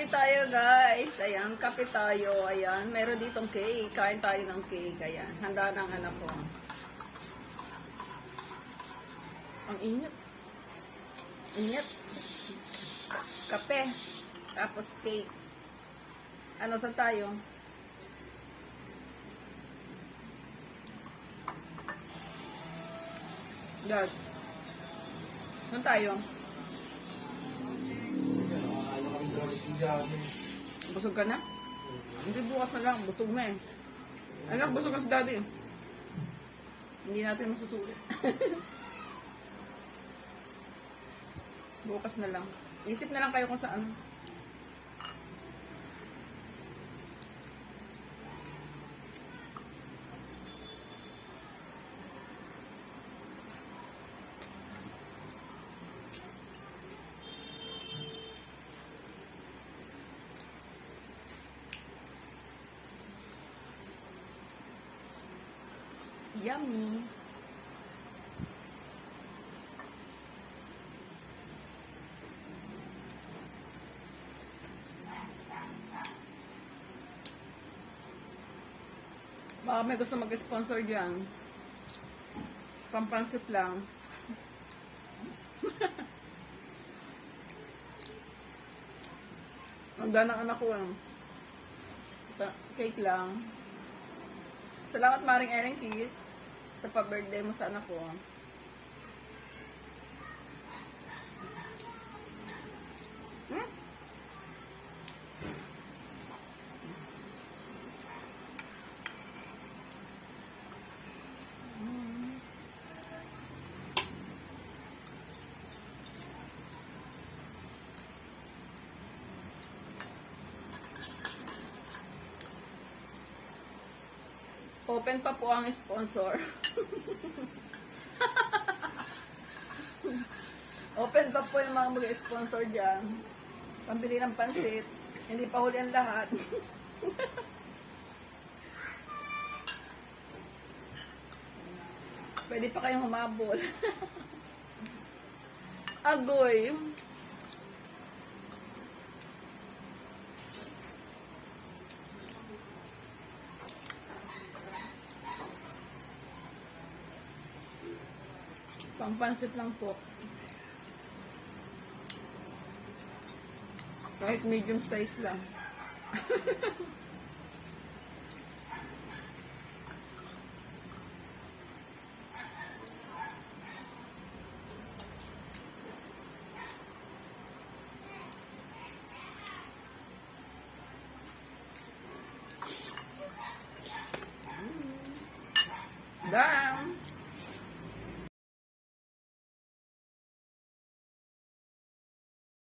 tayo guys. Ayan, kape tayo. Ayan, meron ditong cake. Kain tayo ng cake. Ayan, handa ng anak ko. Ang init. Init. Kape. Tapos cake. Ano, saan tayo? Dad. Saan tayo? Busog ka na? Hindi, bukas na lang. Busog na eh. Anak, busog na si daddy. Hindi natin masusulit. Bukas na lang. Isip na lang kayo kung saan. Yummy. Baka may gusto mag-sponsor dyan. Pampansit lang. Ang ganang anak ko lang. Cake lang. Salamat Maring Ellen Kiss sa pa-birthday mo sa anak ko. Open pa po ang sponsor. Open pa po yung mga mag-sponsor dyan. Pambili ng pansit. Hindi pa huli ang lahat. Pwede pa kayong humabol. Agoy. Pampansit lang po. Kahit medium size lang. Damn!